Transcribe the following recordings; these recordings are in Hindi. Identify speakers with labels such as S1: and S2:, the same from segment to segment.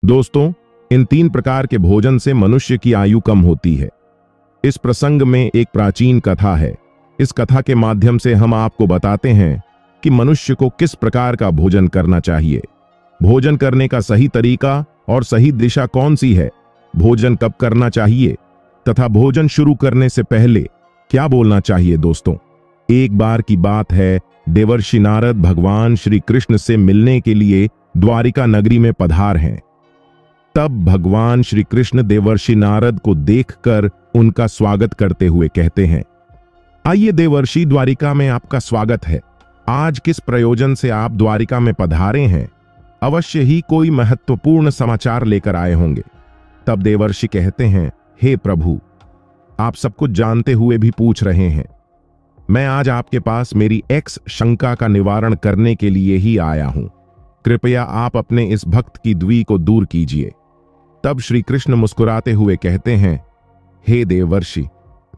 S1: दोस्तों, इन 3 प्रकार के भोजन से मनुष्य की आयु कम होती है। इस प्रसंग में एक प्राचीन कथा है। इस कथा के माध्यम से हम आपको बताते हैं कि मनुष्य को किस प्रकार का भोजन करना चाहिए, भोजन करने का सही तरीका और सही दिशा कौन सी है, भोजन कब करना चाहिए तथा भोजन शुरू करने से पहले क्या बोलना चाहिए। दोस्तों, एक बार की बात है, देवर्षि नारद भगवान श्री कृष्ण से मिलने के लिए द्वारिका नगरी में पधार हैं। तब भगवान श्री कृष्ण देवर्षि नारद को देखकर उनका स्वागत करते हुए कहते हैं, आइए देवर्षि, द्वारिका में आपका स्वागत है। आज किस प्रयोजन से आप द्वारिका में पधारे हैं? अवश्य ही कोई महत्वपूर्ण समाचार लेकर आए होंगे। तब देवर्षि कहते हैं, हे प्रभु, आप सब कुछ जानते हुए भी पूछ रहे हैं। मैं आज आपके पास मेरी एक्स शंका का निवारण करने के लिए ही आया हूं। कृपया आप अपने इस भक्त की द्वी को दूर कीजिए। तब श्री कृष्ण मुस्कुराते हुए कहते हैं, हे देवर्षि,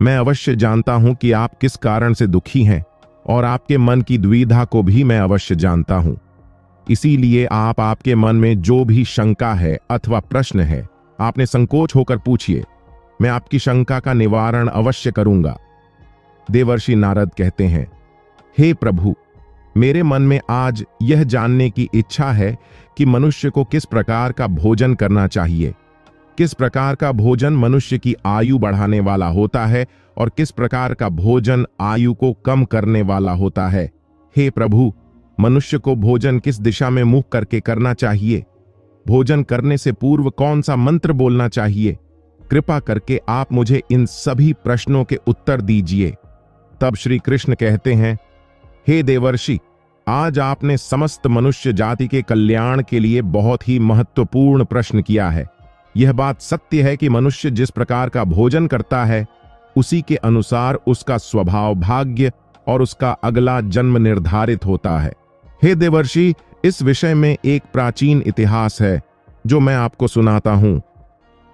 S1: मैं अवश्य जानता हूं कि आप किस कारण से दुखी हैं और आपके मन की द्विधा को भी मैं अवश्य जानता हूं। इसीलिए आपके मन में जो भी शंका है अथवा प्रश्न है, आपने संकोच होकर पूछिए। मैं आपकी शंका का निवारण अवश्य करूंगा। देवर्षि नारद कहते हैं, हे प्रभु, मेरे मन में आज यह जानने की इच्छा है कि मनुष्य को किस प्रकार का भोजन करना चाहिए, किस प्रकार का भोजन मनुष्य की आयु बढ़ाने वाला होता है और किस प्रकार का भोजन आयु को कम करने वाला होता है। हे प्रभु, मनुष्य को भोजन किस दिशा में मुख करके करना चाहिए, भोजन करने से पूर्व कौन सा मंत्र बोलना चाहिए, कृपा करके आप मुझे इन सभी प्रश्नों के उत्तर दीजिए। तब श्री कृष्ण कहते हैं, हे देवर्षि, आज आपने समस्त मनुष्य जाति के कल्याण के लिए बहुत ही महत्वपूर्ण प्रश्न किया है। यह बात सत्य है कि मनुष्य जिस प्रकार का भोजन करता है, उसी के अनुसार उसका स्वभाव, भाग्य और उसका अगला जन्म निर्धारित होता है। हे देवर्षि, इस विषय में एक प्राचीन इतिहास है जो मैं आपको सुनाता हूं।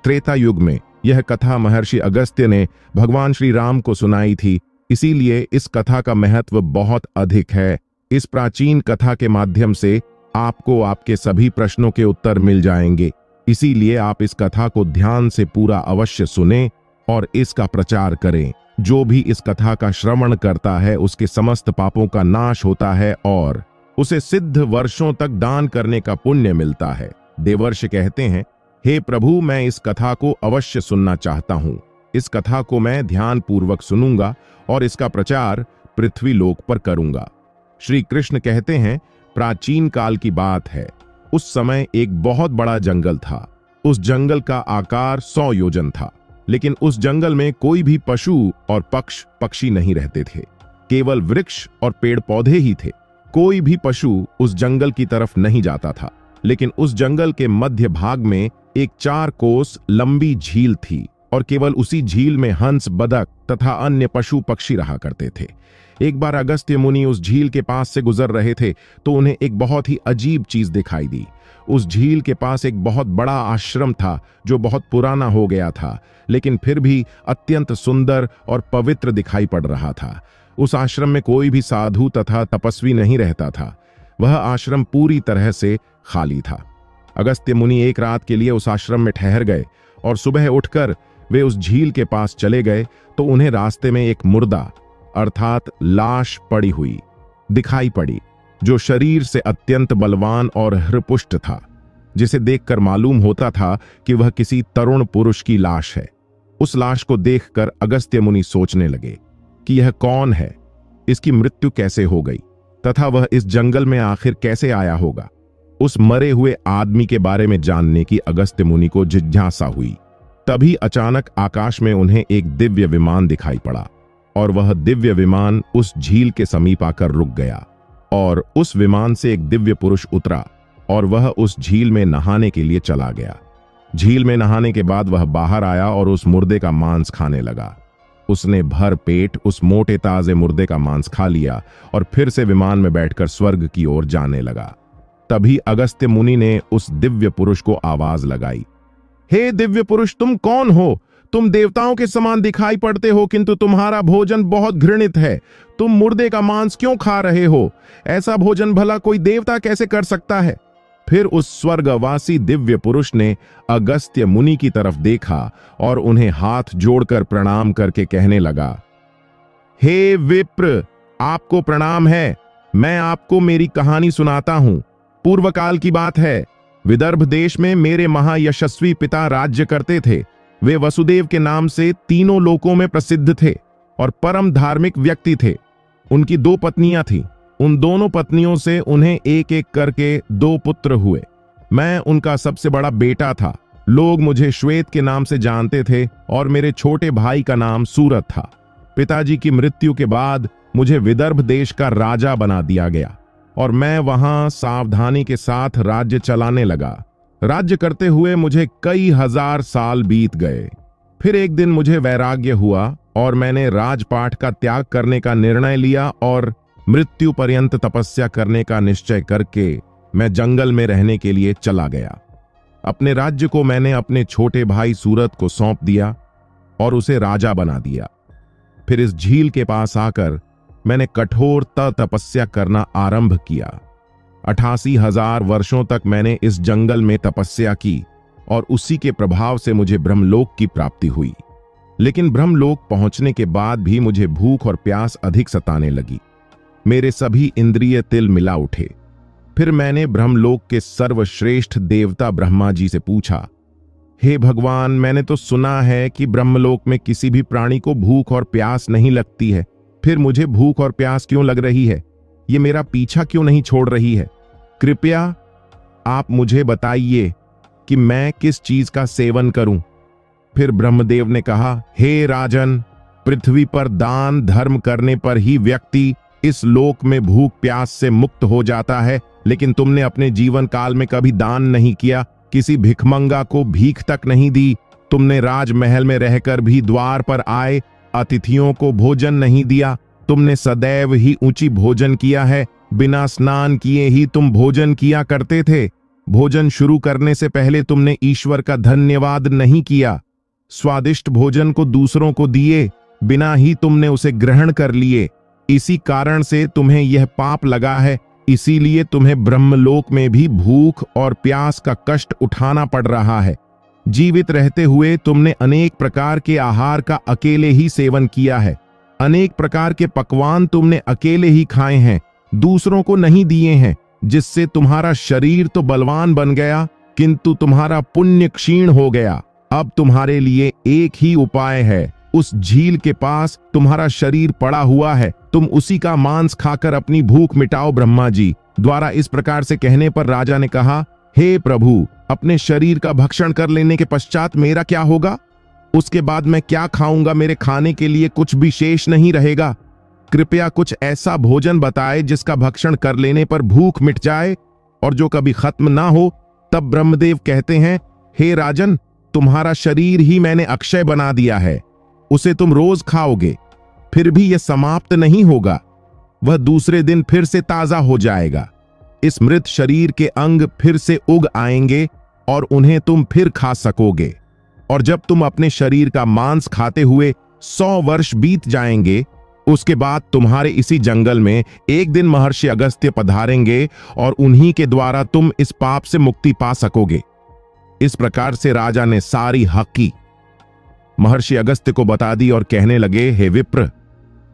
S1: त्रेता युग में यह कथा महर्षि अगस्त्य ने भगवान श्री राम को सुनाई थी, इसीलिए इस कथा का महत्व बहुत अधिक है। इस प्राचीन कथा के माध्यम से आपको आपके सभी प्रश्नों के उत्तर मिल जाएंगे। इसीलिए आप इस कथा को ध्यान से पूरा अवश्य सुनें और इसका प्रचार करें। जो भी इस कथा का श्रवण करता है, उसके समस्त पापों का नाश होता है और उसे सिद्ध वर्षों तक दान करने का पुण्य मिलता है। देवर्षि कहते हैं, हे प्रभु, मैं इस कथा को अवश्य सुनना चाहता हूं। इस कथा को मैं ध्यान पूर्वक सुनूंगा और इसका प्रचार पृथ्वी लोक पर करूंगा। श्री कृष्ण कहते हैं, प्राचीन काल की बात है। उस समय एक बहुत बड़ा जंगल था। उस जंगल का आकार 100 योजन था, लेकिन उस जंगल में कोई भी पशु और पक्षी नहीं रहते थे। केवल वृक्ष और पेड़ पौधे ही थे। कोई भी पशु उस जंगल की तरफ नहीं जाता था, लेकिन उस जंगल के मध्य भाग में एक 4 कोस लंबी झील थी और केवल उसी झील में हंस, बदक तथा अन्य पशु पक्षी रहा करते थे। एक बार अगस्त्य मुनि उस झील के पास से गुजर रहे थे तो उन्हें एक बहुत ही अजीब चीज दिखाई दी। उस झील के पास एक बहुत बड़ा आश्रम था जो बहुत पुराना हो गया था, लेकिन फिर भी अत्यंत सुंदर और पवित्र दिखाई पड़ रहा था। उस आश्रम में कोई भी साधु तथा तपस्वी नहीं रहता था। वह आश्रम पूरी तरह से खाली था। अगस्त्य मुनि एक रात के लिए उस आश्रम में ठहर गए और सुबह उठकर वे उस झील के पास चले गए तो उन्हें रास्ते में एक मुर्दा अर्थात लाश पड़ी हुई दिखाई पड़ी, जो शरीर से अत्यंत बलवान और हृपुष्ट था, जिसे देखकर मालूम होता था कि वह किसी तरुण पुरुष की लाश है। उस लाश को देखकर अगस्त्य मुनि सोचने लगे कि यह कौन है, इसकी मृत्यु कैसे हो गई तथा वह इस जंगल में आखिर कैसे आया होगा। उस मरे हुए आदमी के बारे में जानने की अगस्त्य मुनि को जिज्ञासा हुई। तभी अचानक आकाश में उन्हें एक दिव्य विमान दिखाई पड़ा और वह दिव्य विमान उस झील के समीप आकर रुक गया और उस विमान से एक दिव्य पुरुष उतरा और वह उस झील में नहाने के लिए चला गया। झील में नहाने के बाद वह बाहर आया और उस मुर्दे का मांस खाने लगा। उसने भर पेट उस मोटे ताजे मुर्दे का मांस खा लिया और फिर से विमान में बैठकर स्वर्ग की ओर जाने लगा। तभी अगस्त्य मुनि ने उस दिव्य पुरुष को आवाज लगाई, हे दिव्य पुरुष, तुम कौन हो? तुम देवताओं के समान दिखाई पड़ते हो, किंतु तुम्हारा भोजन बहुत घृणित है। तुम मुर्दे का मांस क्यों खा रहे हो? ऐसा भोजन भला कोई देवता कैसे कर सकता है? फिर उस स्वर्गवासी दिव्य पुरुष ने अगस्त्य मुनि की तरफ देखा और उन्हें हाथ जोड़कर प्रणाम करके कहने लगा, हे विप्र, आपको प्रणाम है। मैं आपको मेरी कहानी सुनाता हूं। पूर्व काल की बात है। विदर्भ देश में मेरे महायशस्वी पिता राज्य करते थे। वे वसुदेव के नाम से तीनों लोकों में प्रसिद्ध थे और परम धार्मिक व्यक्ति थे। उनकी 2 पत्नियां थीं। उन दोनों पत्नियों से उन्हें एक एक करके 2 पुत्र हुए। मैं उनका सबसे बड़ा बेटा था। लोग मुझे श्वेत के नाम से जानते थे और मेरे छोटे भाई का नाम सूरत था। पिताजी की मृत्यु के बाद मुझे विदर्भ देश का राजा बना दिया गया और मैं वहां सावधानी के साथ राज्य चलाने लगा। राज्य करते हुए मुझे कई हजार साल बीत गए। फिर एक दिन मुझे वैराग्य हुआ और मैंने राजपाट का त्याग करने का निर्णय लिया और मृत्यु पर्यंत तपस्या करने का निश्चय करके मैं जंगल में रहने के लिए चला गया। अपने राज्य को मैंने अपने छोटे भाई सूरत को सौंप दिया और उसे राजा बना दिया। फिर इस झील के पास आकर मैंने कठोर तपस्या करना आरंभ किया। 88,000 वर्षों तक मैंने इस जंगल में तपस्या की और उसी के प्रभाव से मुझे ब्रह्मलोक की प्राप्ति हुई। लेकिन ब्रह्मलोक पहुंचने के बाद भी मुझे भूख और प्यास अधिक सताने लगी। मेरे सभी इंद्रिय तिल मिला उठे। फिर मैंने ब्रह्मलोक के सर्वश्रेष्ठ देवता ब्रह्मा जी से पूछा, हे भगवान, मैंने तो सुना है कि ब्रह्मलोक में किसी भी प्राणी को भूख और प्यास नहीं लगती है। फिर मुझे भूख और प्यास क्यों लग रही है? ये मेरा पीछा क्यों नहीं छोड़ रही है? कृपया आप मुझे बताइए कि मैं किस चीज का सेवन करूं। फिर ब्रह्मदेव ने कहा, हे राजन, पृथ्वी पर दान धर्म करने पर ही व्यक्ति इस लोक में भूख प्यास से मुक्त हो जाता है। लेकिन तुमने अपने जीवन काल में कभी दान नहीं किया, किसी भिखमंगा को भीख तक नहीं दी। तुमने राजमहल में रहकर भी द्वार पर आए अतिथियों को भोजन नहीं दिया। तुमने सदैव ही ऊंची भोजन किया है। बिना स्नान किए ही तुम भोजन किया करते थे। भोजन शुरू करने से पहले तुमने ईश्वर का धन्यवाद नहीं किया। स्वादिष्ट भोजन को दूसरों को दिए बिना ही तुमने उसे ग्रहण कर लिए। इसी कारण से तुम्हें यह पाप लगा है। इसीलिए तुम्हें ब्रह्मलोक में भी भूख और प्यास का कष्ट उठाना पड़ रहा है। जीवित रहते हुए तुमने अनेक प्रकार के आहार का अकेले ही सेवन किया है। अनेक प्रकार के पकवान तुमने अकेले ही खाए हैं, दूसरों को नहीं दिए हैं, जिससे तुम्हारा शरीर तो बलवान बन गया किंतु तुम्हारा पुण्य क्षीण हो गया। अब तुम्हारे लिए एक ही उपाय है। उस झील के पास तुम्हारा शरीर पड़ा हुआ है, तुम उसी का मांस खाकर अपनी भूख मिटाओ। ब्रह्मा जी द्वारा इस प्रकार से कहने पर राजा ने कहा, हे प्रभु, अपने शरीर का भक्षण कर लेने के पश्चात मेरा क्या होगा? उसके बाद मैं क्या खाऊंगा? मेरे खाने के लिए कुछ भी शेष नहीं रहेगा। कृपया कुछ ऐसा भोजन बताए जिसका भक्षण कर लेने पर भूख मिट जाए और जो कभी खत्म ना हो। तब ब्रह्मदेव कहते हैं, हे राजन, तुम्हारा शरीर ही मैंने अक्षय बना दिया है। उसे तुम रोज खाओगे, फिर भी यह समाप्त नहीं होगा। वह दूसरे दिन फिर से ताजा हो जाएगा। इस मृत शरीर के अंग फिर से उग आएंगे और उन्हें तुम फिर खा सकोगे। और जब तुम अपने शरीर का मांस खाते हुए 100 वर्ष बीत जाएंगे, उसके बाद तुम्हारे इसी जंगल में एक दिन महर्षि अगस्त्य पधारेंगे और उन्हीं के द्वारा तुम इस पाप से मुक्ति पा सकोगे। इस प्रकार से राजा ने सारी हकी महर्षि अगस्त्य को बता दी और कहने लगे, हे विप्र,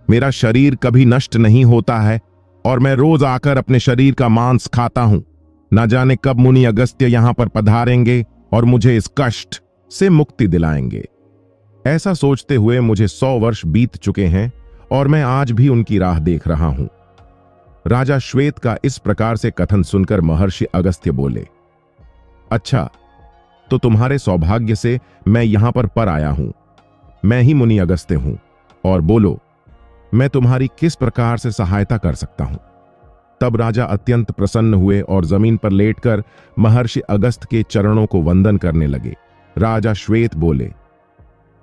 S1: मेरा शरीर कभी नष्ट नहीं होता है और मैं रोज आकर अपने शरीर का मांस खाता हूं। न जाने कब मुनि अगस्त्य यहां पर पधारेंगे और मुझे इस कष्ट से मुक्ति दिलाएंगे। ऐसा सोचते हुए मुझे 100 वर्ष बीत चुके हैं और मैं आज भी उनकी राह देख रहा हूं। राजा श्वेत का इस प्रकार से कथन सुनकर महर्षि अगस्त्य बोले, अच्छा, तो तुम्हारे सौभाग्य से मैं यहां पर आया हूं। मैं ही मुनि अगस्त्य हूं और बोलो, मैं तुम्हारी किस प्रकार से सहायता कर सकता हूं? तब राजा अत्यंत प्रसन्न हुए और जमीन पर लेटकर महर्षि अगस्त्य के चरणों को वंदन करने लगे। राजा श्वेत बोले,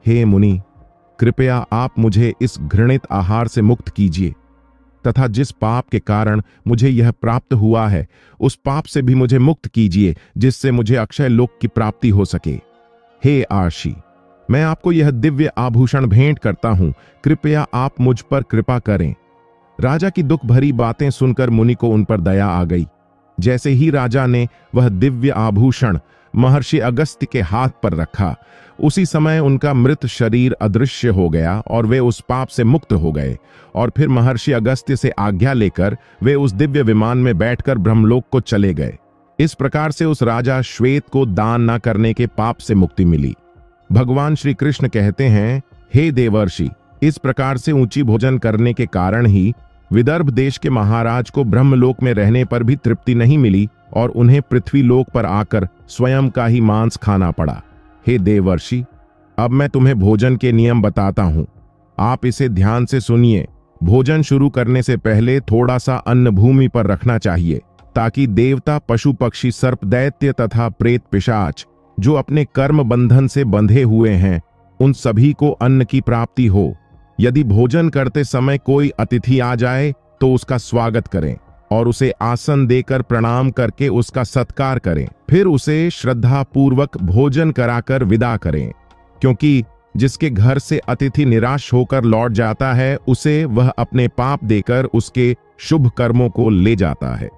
S1: हे मुनि, कृपया आप मुझे इस घृणित आहार से मुक्त कीजिए तथा जिस पाप के कारण मुझे यह प्राप्त हुआ है उस पाप से भी मुझे मुक्त कीजिए, जिससे मुझे अक्षय लोक की प्राप्ति हो सके। हे आर्षि, मैं आपको यह दिव्य आभूषण भेंट करता हूं, कृपया आप मुझ पर कृपा करें। राजा की दुख भरी बातें सुनकर मुनि को उन पर दया आ गई। जैसे ही राजा ने वह दिव्य आभूषण महर्षि अगस्त्य के हाथ पर रखा, उसी समय उनका मृत शरीर अदृश्य हो गया और वे उस पाप से मुक्त हो गए। और फिर महर्षि अगस्त्य से आज्ञा लेकर वे उस दिव्य विमान में बैठकर ब्रह्मलोक को चले गए। इस प्रकार से उस राजा श्वेत को दान न करने के पाप से मुक्ति मिली। भगवान श्री कृष्ण कहते हैं, हे देवर्षि, इस प्रकार से ऊंची भोजन करने के कारण ही विदर्भ देश के महाराज को ब्रह्मलोक में रहने पर भी तृप्ति नहीं मिली और उन्हें पृथ्वी लोक पर आकर स्वयं का ही मांस खाना पड़ा। हे देवर्षि, अब मैं तुम्हें भोजन के नियम बताता हूं, आप इसे ध्यान से सुनिए। भोजन शुरू करने से पहले थोड़ा सा अन्न भूमि पर रखना चाहिए, ताकि देवता, पशु पक्षी, सर्प, दैत्य तथा प्रेत पिशाच जो अपने कर्म बंधन से बंधे हुए हैं, उन सभी को अन्न की प्राप्ति हो। यदि भोजन करते समय कोई अतिथि आ जाए तो उसका स्वागत करें और उसे आसन देकर प्रणाम करके उसका सत्कार करें। फिर उसे श्रद्धा पूर्वक भोजन कराकर विदा करें, क्योंकि जिसके घर से अतिथि निराश होकर लौट जाता है, उसे वह अपने पाप देकर उसके शुभ कर्मों को ले जाता है।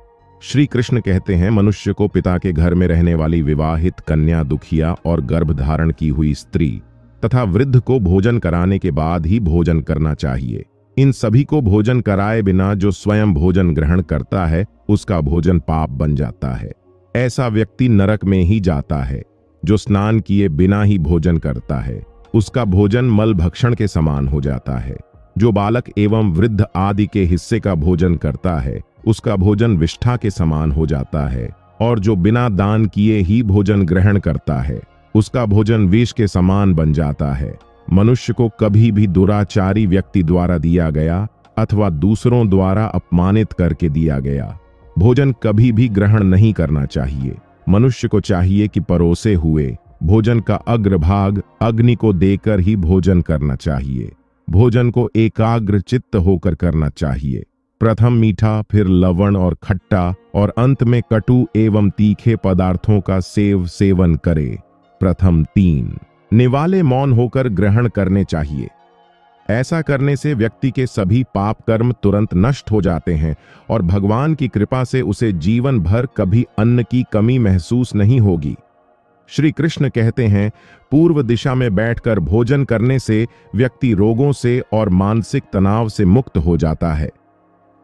S1: श्री कृष्ण कहते हैं, मनुष्य को पिता के घर में रहने वाली विवाहित कन्या, दुखिया और गर्भधारण की हुई स्त्री तथा वृद्ध को भोजन कराने के बाद ही भोजन करना चाहिए। इन सभी को भोजन कराए बिना जो स्वयं भोजन ग्रहण करता है, उसका भोजन पाप बन जाता है। ऐसा व्यक्ति नरक में ही जाता है। जो स्नान किए बिना ही भोजन करता है, उसका भोजन मल भक्षण के समान हो जाता है। जो बालक एवं वृद्ध आदि के हिस्से का भोजन करता है, उसका भोजन विष्ठा के समान हो जाता है। और जो बिना दान किए ही भोजन ग्रहण करता है, उसका भोजन विष के समान बन जाता है। मनुष्य को कभी भी दुराचारी व्यक्ति द्वारा दिया गया अथवा दूसरों द्वारा अपमानित करके दिया गया भोजन कभी भी ग्रहण नहीं करना चाहिए। मनुष्य को चाहिए कि परोसे हुए भोजन का अग्रभाग अग्नि को देकर ही भोजन करना चाहिए। भोजन को एकाग्र चित्त होकर करना चाहिए। प्रथम मीठा, फिर लवण और खट्टा और अंत में कटु एवं तीखे पदार्थों का सेवन करे। प्रथम 3 निवाले मौन होकर ग्रहण करने चाहिए। ऐसा करने से व्यक्ति के सभी पाप कर्म तुरंत नष्ट हो जाते हैं और भगवान की कृपा से उसे जीवन भर कभी अन्न की कमी महसूस नहीं होगी। श्री कृष्ण कहते हैं, पूर्व दिशा में बैठकर भोजन करने से व्यक्ति रोगों से और मानसिक तनाव से मुक्त हो जाता है।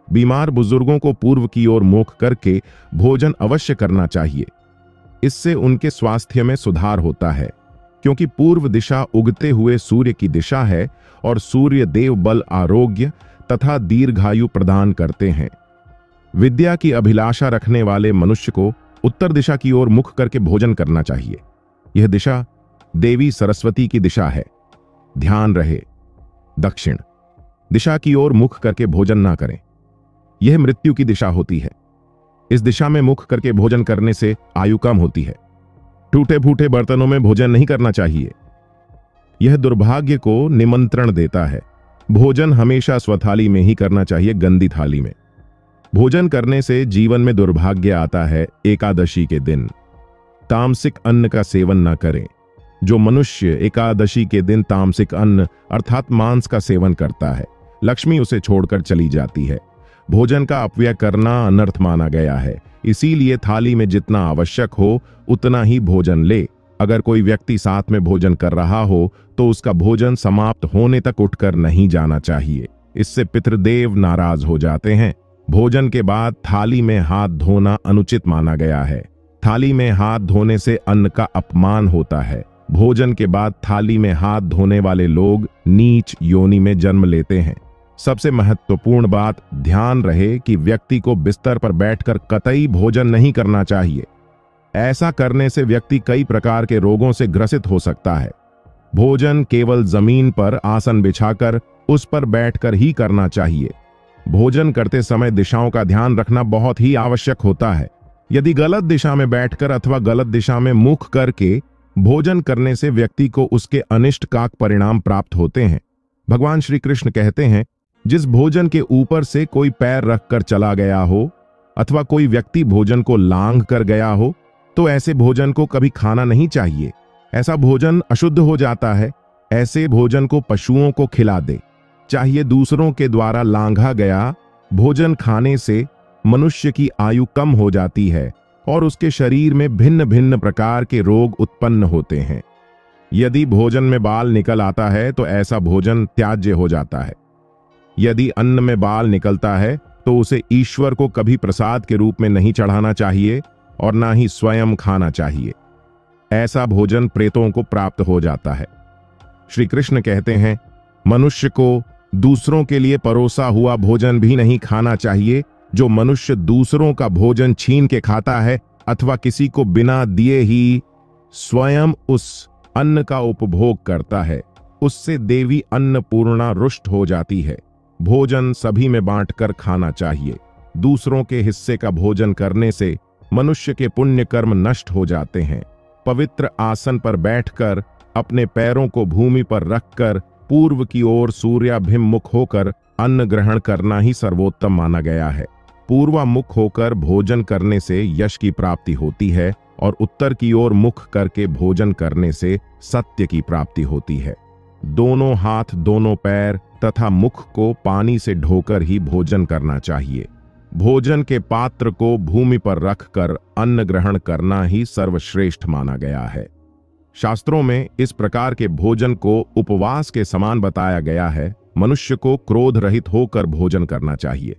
S1: बीमार बुजुर्गों को पूर्व की ओर मुख करके भोजन अवश्य करना चाहिए। इससे उनके स्वास्थ्य में सुधार होता है, क्योंकि पूर्व दिशा उगते हुए सूर्य की दिशा है और सूर्य देव बल, आरोग्य तथा दीर्घायु प्रदान करते हैं। विद्या की अभिलाषा रखने वाले मनुष्य को उत्तर दिशा की ओर मुख करके भोजन करना चाहिए। यह दिशा देवी सरस्वती की दिशा है। ध्यान रहे, दक्षिण दिशा की ओर मुख करके भोजन ना करें। यह मृत्यु की दिशा होती है। इस दिशा में मुख करके भोजन करने से आयु कम होती है। टूटे फूटे बर्तनों में भोजन नहीं करना चाहिए। यह दुर्भाग्य को निमंत्रण देता है। भोजन हमेशा स्वथाली में ही करना चाहिए, गंदी थाली में। भोजन करने से जीवन में दुर्भाग्य आता है। एकादशी के दिन तामसिक अन्न का सेवन न करें। जो मनुष्य एकादशी के दिन तामसिक अन्न अर्थात मांस का सेवन करता है, लक्ष्मी उसे छोड़कर चली जाती है। भोजन का अपव्यय करना अनर्थ माना गया है। इसीलिए थाली में जितना आवश्यक हो उतना ही भोजन ले। अगर कोई व्यक्ति साथ में भोजन कर रहा हो तो उसका भोजन समाप्त होने तक उठकर नहीं जाना चाहिए। इससे पितृदेव नाराज हो जाते हैं। भोजन के बाद थाली में हाथ धोना अनुचित माना गया है। थाली में हाथ धोने से अन्न का अपमान होता है। भोजन के बाद थाली में हाथ धोने वाले लोग नीच योनि में जन्म लेते हैं। सबसे महत्वपूर्ण बात, ध्यान रहे कि व्यक्ति को बिस्तर पर बैठकर कतई भोजन नहीं करना चाहिए। ऐसा करने से व्यक्ति कई प्रकार के रोगों से ग्रसित हो सकता है। भोजन केवल जमीन पर आसन बिछाकर उस पर बैठकर ही करना चाहिए। भोजन करते समय दिशाओं का ध्यान रखना बहुत ही आवश्यक होता है। यदि गलत दिशा में बैठकर अथवा गलत दिशा में मुख करके भोजन करने से व्यक्ति को उसके अनिष्टकारक परिणाम प्राप्त होते हैं। भगवान श्री कृष्ण कहते हैं, जिस भोजन के ऊपर से कोई पैर रखकर चला गया हो अथवा कोई व्यक्ति भोजन को लांघ कर गया हो तो ऐसे भोजन को कभी खाना नहीं चाहिए। ऐसा भोजन अशुद्ध हो जाता है। ऐसे भोजन को पशुओं को खिला दे। चाहिए दूसरों के द्वारा लांघा गया भोजन खाने से मनुष्य की आयु कम हो जाती है और उसके शरीर में भिन्न भिन्न प्रकार के रोग उत्पन्न होते हैं। यदि भोजन में बाल निकल आता है तो ऐसा भोजन त्याज्य हो जाता है। यदि अन्न में बाल निकलता है तो उसे ईश्वर को कभी प्रसाद के रूप में नहीं चढ़ाना चाहिए और ना ही स्वयं खाना चाहिए। ऐसा भोजन प्रेतों को प्राप्त हो जाता है। श्री कृष्ण कहते हैं, मनुष्य को दूसरों के लिए परोसा हुआ भोजन भी नहीं खाना चाहिए। जो मनुष्य दूसरों का भोजन छीन के खाता है अथवा किसी को बिना दिए ही स्वयं उस अन्न का उपभोग करता है, उससे देवी अन्नपूर्णा रुष्ट हो जाती है। भोजन सभी में बांटकर खाना चाहिए। दूसरों के हिस्से का भोजन करने से मनुष्य के पुण्य कर्म नष्ट हो जाते हैं। पवित्र आसन पर बैठकर अपने पैरों को भूमि पर रखकर पूर्व की ओर सूर्याभिमुख होकर अन्न ग्रहण करना ही सर्वोत्तम माना गया है। पूर्वामुख होकर भोजन करने से यश की प्राप्ति होती है और उत्तर की ओर मुख करके भोजन करने से सत्य की प्राप्ति होती है। दोनों हाथ, दोनों पैर तथा मुख को पानी से ढोकर ही भोजन करना चाहिए। भोजन के पात्र को भूमि पर रखकर अन्न ग्रहण करना ही सर्वश्रेष्ठ माना गया है। शास्त्रों में इस प्रकार के भोजन को उपवास के समान बताया गया है। मनुष्य को क्रोध रहित होकर भोजन करना चाहिए।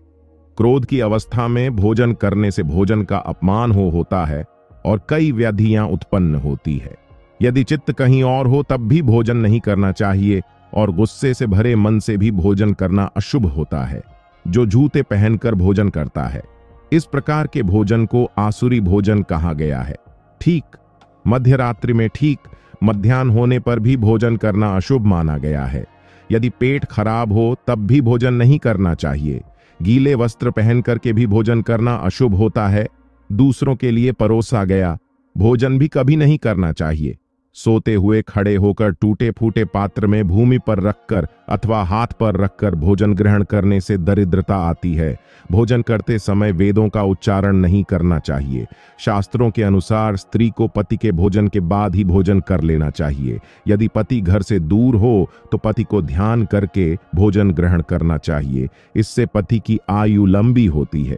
S1: क्रोध की अवस्था में भोजन करने से भोजन का अपमान होता है और कई व्याधियां उत्पन्न होती है। यदि चित्त कहीं और हो तब भी भोजन नहीं करना चाहिए और गुस्से से भरे मन से भी भोजन करना अशुभ होता है। जो जूते पहनकर भोजन करता है, इस प्रकार के भोजन को आसुरी भोजन कहा गया है। ठीक मध्य रात्रि में ठीक मध्याह्न होने पर भी भोजन करना अशुभ माना गया है। यदि पेट खराब हो तब भी भोजन नहीं करना चाहिए। गीले वस्त्र पहन करके भी भोजन करना अशुभ होता है। दूसरों के लिए परोसा गया भोजन भी कभी नहीं करना चाहिए। सोते हुए खड़े होकर टूटे फूटे पात्र में भूमि पर रखकर अथवा हाथ पर रखकर भोजन ग्रहण करने से दरिद्रता आती है। भोजन करते समय वेदों का उच्चारण नहीं करना चाहिए। शास्त्रों के अनुसार स्त्री को पति के भोजन के बाद ही भोजन कर लेना चाहिए। यदि पति घर से दूर हो तो पति को ध्यान करके भोजन ग्रहण करना चाहिए। इससे पति की आयु लंबी होती है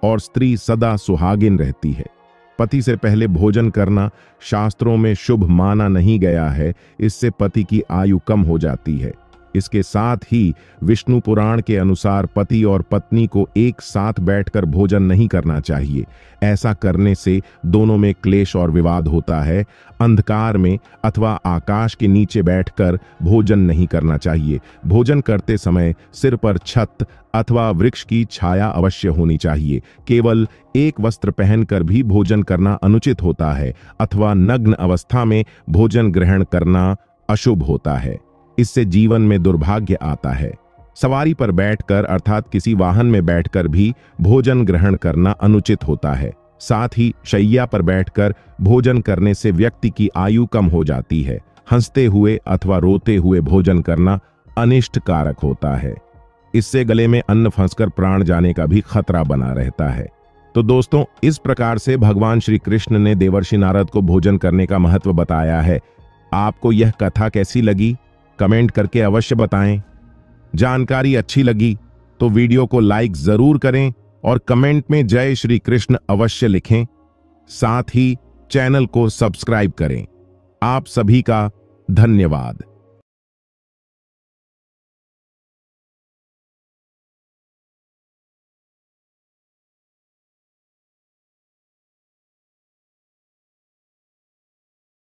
S1: और स्त्री सदा सुहागिन रहती है। पति से पहले भोजन करना शास्त्रों में शुभ माना नहीं गया है। इससे पति की आयु कम हो जाती है। इसके साथ ही विष्णु पुराण के अनुसार पति और पत्नी को एक साथ बैठकर भोजन नहीं करना चाहिए। ऐसा करने से दोनों में क्लेश और विवाद होता है। अंधकार में अथवा आकाश के नीचे बैठकर भोजन नहीं करना चाहिए। भोजन करते समय सिर पर छत अथवा वृक्ष की छाया अवश्य होनी चाहिए। केवल एक वस्त्र पहनकर भी भोजन करना अनुचित होता है अथवा नग्न अवस्था में भोजन ग्रहण करना अशुभ होता है। इससे जीवन में दुर्भाग्य आता है। सवारी पर बैठकर अर्थात किसी वाहन में बैठकर भी भोजन ग्रहण करना अनुचित होता है। साथ ही शैया पर बैठकर भोजन करने से व्यक्ति की आयु कम हो जाती है। हंसते हुए अथवा रोते हुए भोजन करना अनिष्ट कारक होता है। इससे गले में अन्न फंसकर प्राण जाने का भी खतरा बना रहता है। तो दोस्तों, इस प्रकार से भगवान श्री कृष्ण ने देवर्षि नारद को भोजन करने का महत्व बताया है। आपको यह कथा कैसी लगी कमेंट करके अवश्य बताएं। जानकारी अच्छी लगी तो वीडियो को लाइक जरूर करें और कमेंट में जय श्री कृष्ण अवश्य लिखें। साथ ही चैनल को सब्सक्राइब करें। आप सभी का धन्यवाद।